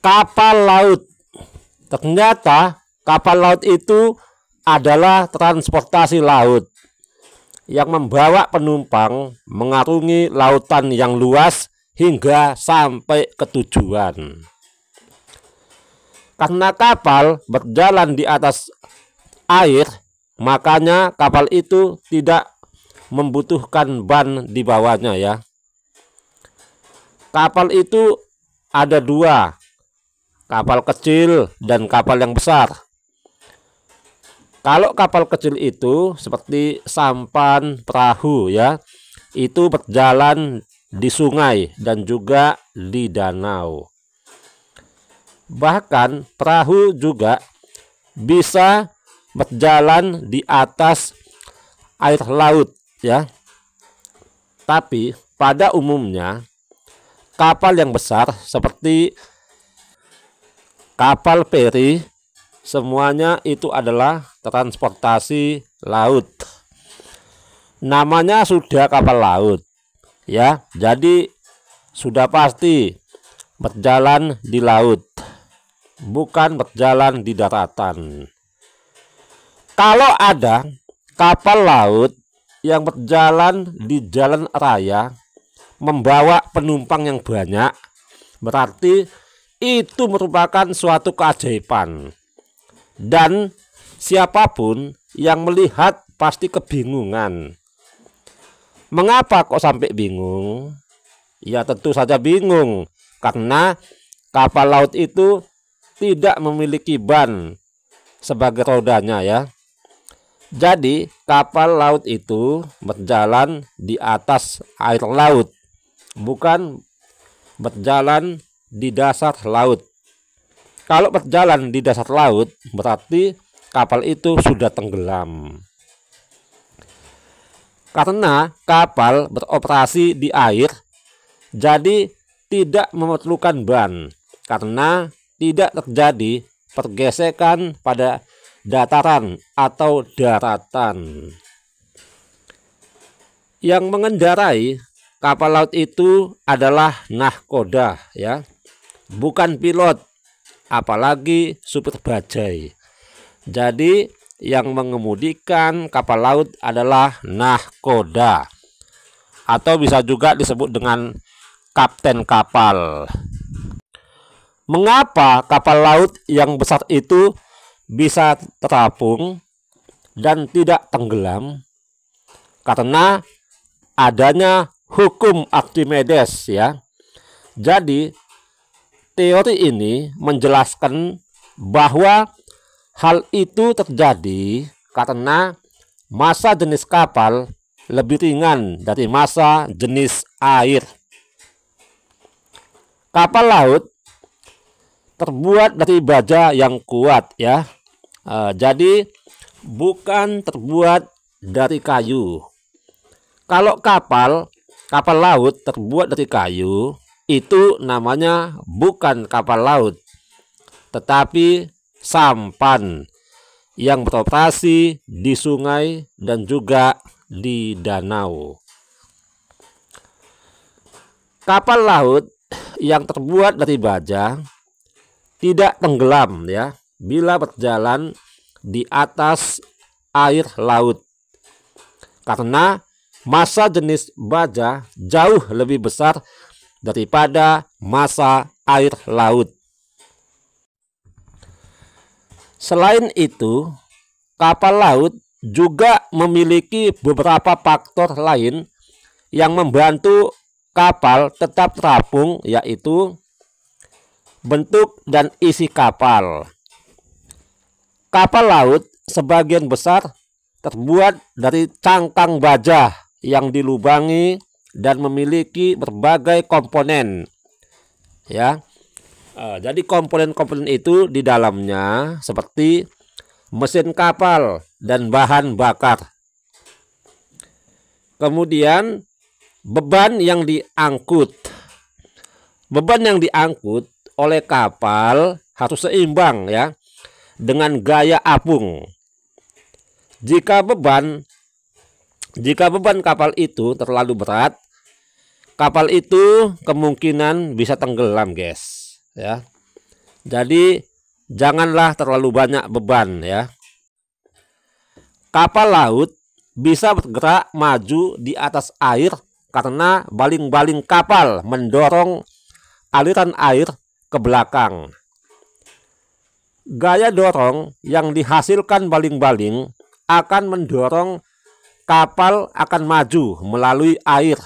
Kapal laut. Ternyata kapal laut itu adalah transportasi laut yang membawa penumpang mengarungi lautan yang luas hingga sampai ke tujuan. Karena kapal berjalan di atas air, makanya kapal itu tidak membutuhkan ban di bawahnya ya. Kapal itu ada dua, kapal kecil dan kapal yang besar. Kalau kapal kecil itu seperti sampan, perahu ya, itu berjalan di sungai dan juga di danau. Bahkan perahu juga bisa berjalan di atas air laut ya. Tapi pada umumnya kapal yang besar seperti kapal feri semuanya itu adalah transportasi laut. Namanya sudah kapal laut ya, jadi sudah pasti berjalan di laut, bukan berjalan di daratan. Kalau ada kapal laut yang berjalan di jalan raya membawa penumpang yang banyak, berarti itu merupakan suatu keajaiban. Dan siapapun yang melihat pasti kebingungan. Mengapa kok sampai bingung? Ya tentu saja bingung, karena kapal laut itu tidak memiliki ban sebagai rodanya ya. Jadi kapal laut itu berjalan di atas air laut, bukan berjalan di dasar laut. Kalau berjalan di dasar laut, berarti kapal itu sudah tenggelam. Karena kapal beroperasi di air, jadi tidak memerlukan ban, karena tidak terjadi pergesekan pada dataran atau daratan. Yang mengendarai kapal laut itu adalah nahkoda ya, bukan pilot, apalagi supir bajai. Jadi yang mengemudikan kapal laut adalah nahkoda, atau bisa juga disebut dengan kapten kapal. Mengapa kapal laut yang besar itu bisa terapung dan tidak tenggelam? Karena adanya hukum Archimedes ya. Jadi teori ini menjelaskan bahwa hal itu terjadi karena massa jenis kapal lebih ringan dari massa jenis air. Kapal laut terbuat dari baja yang kuat ya. Jadi bukan terbuat dari kayu. Kalau kapal laut terbuat dari kayu, itu namanya bukan kapal laut, tetapi sampan yang beroperasi di sungai dan juga di danau. Kapal laut yang terbuat dari baja tidak tenggelam ya bila berjalan di atas air laut, karena massa jenis baja jauh lebih besar daripada massa air laut. Selain itu, kapal laut juga memiliki beberapa faktor lain yang membantu kapal tetap terapung, yaitu bentuk dan isi kapal. Kapal laut sebagian besar terbuat dari cangkang baja yang dilubangi dan memiliki berbagai komponen ya. Jadi komponen-komponen itu di dalamnya seperti mesin kapal dan bahan bakar. Kemudian beban yang diangkut. Beban yang diangkut oleh kapal harus seimbang ya dengan gaya apung. Jika beban kapal itu terlalu berat, kapal itu kemungkinan bisa tenggelam, guys. Ya. Jadi janganlah terlalu banyak beban ya. Kapal laut bisa bergerak maju di atas air karena baling-baling kapal mendorong aliran air ke belakang. Gaya dorong yang dihasilkan baling-baling akan mendorong kapal akan maju melalui air.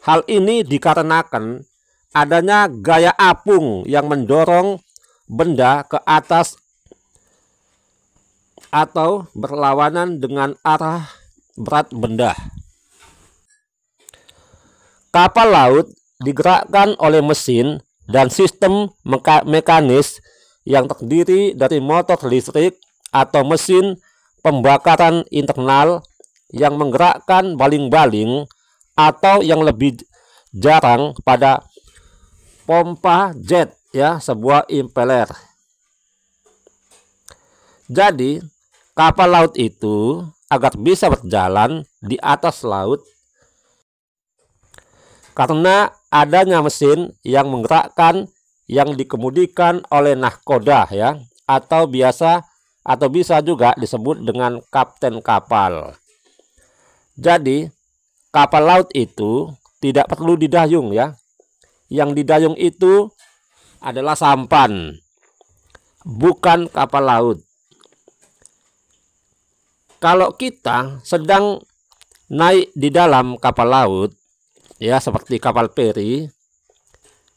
Hal ini dikarenakan adanya gaya apung yang mendorong benda ke atas atau berlawanan dengan arah berat benda. Kapal laut digerakkan oleh mesin dan sistem mekanis yang terdiri dari motor listrik atau mesin pembakaran internal yang menggerakkan baling-baling, atau yang lebih jarang pada pompa jet ya, sebuah impeller. Jadi kapal laut itu agar bisa berjalan di atas laut karena adanya mesin yang menggerakkan yang dikemudikan oleh nahkoda ya, atau bisa juga disebut dengan kapten kapal. Jadi kapal laut itu tidak perlu didayung ya. Yang didayung itu adalah sampan, bukan kapal laut. Kalau kita sedang naik di dalam kapal laut ya, seperti kapal feri,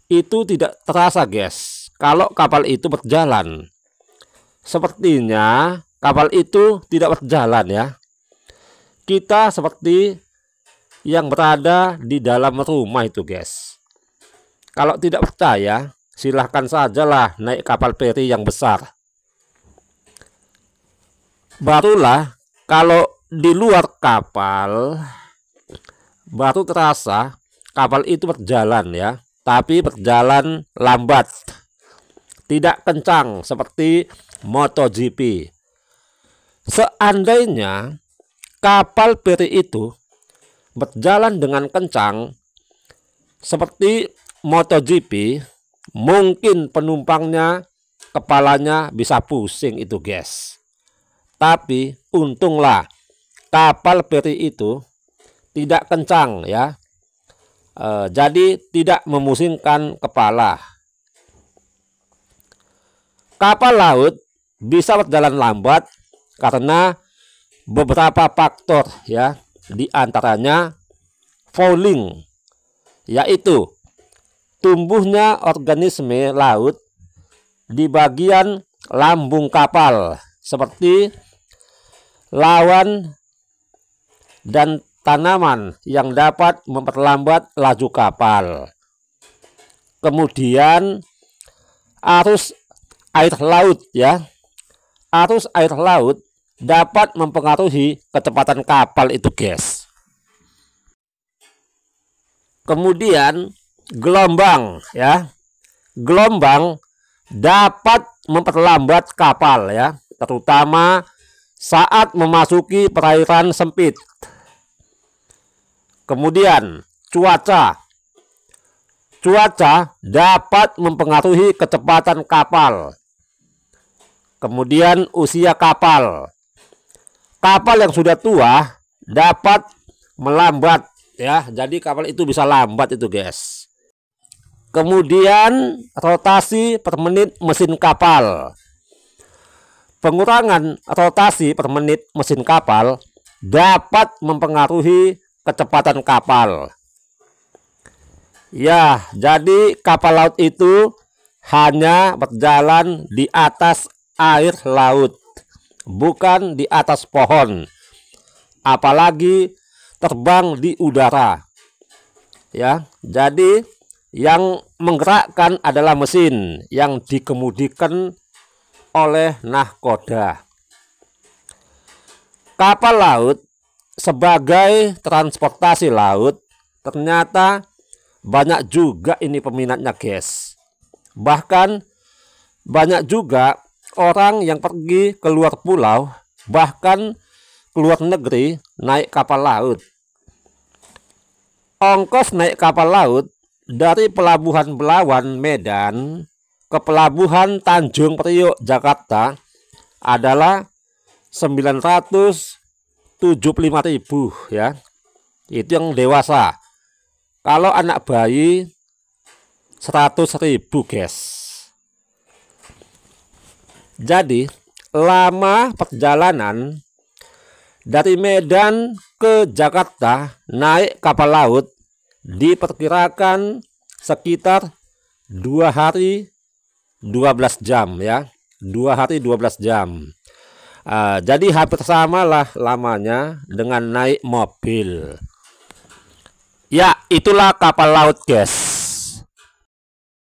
itu tidak terasa guys kalau kapal itu berjalan. Sepertinya kapal itu tidak berjalan ya. Kita seperti yang berada di dalam rumah itu guys. Kalau tidak percaya, silahkan sajalah naik kapal feri yang besar. Barulah kalau di luar kapal baru terasa kapal itu berjalan ya, tapi berjalan lambat, tidak kencang seperti MotoGP. Seandainya kapal feri itu berjalan dengan kencang seperti MotoGP, mungkin penumpangnya kepalanya bisa pusing itu guys. Tapi untunglah kapal feri itu tidak kencang ya, jadi tidak memusingkan kepala. Kapal laut bisa berjalan lambat karena beberapa faktor ya, di antaranya fouling, yaitu tumbuhnya organisme laut di bagian lambung kapal seperti lawan dan tanaman yang dapat memperlambat laju kapal. Kemudian arus air laut ya. Arus air laut dapat mempengaruhi kecepatan kapal itu guys. Kemudian gelombang ya. Gelombang dapat memperlambat kapal ya, terutama saat memasuki perairan sempit. Kemudian cuaca dapat mempengaruhi kecepatan kapal. Kemudian usia kapal yang sudah tua dapat melambat ya, jadi kapal itu bisa lambat itu guys. Kemudian rotasi per menit mesin kapal. Pengurangan rotasi per menit mesin kapal dapat mempengaruhi kecepatan kapal. Ya, jadi kapal laut itu hanya berjalan di atas air laut, bukan di atas pohon, apalagi terbang di udara. Ya, jadi yang menggerakkan adalah mesin yang dikemudikan oleh nahkoda. Kapal laut sebagai transportasi laut ternyata banyak juga ini peminatnya guys. Bahkan banyak juga orang yang pergi ke luar pulau, bahkan ke luar negeri naik kapal laut. Ongkos naik kapal laut dari Pelabuhan Belawan Medan ke pelabuhan Tanjung Priok Jakarta adalah 975.000 ya. Itu yang dewasa. Kalau anak bayi 100.000 guys. Jadi lama perjalanan dari Medan ke Jakarta naik kapal laut diperkirakan sekitar 2 hari 12 jam ya. 2 hari 12 jam. Jadi hampir sama lah lamanya dengan naik mobil. Ya, itulah kapal laut guys.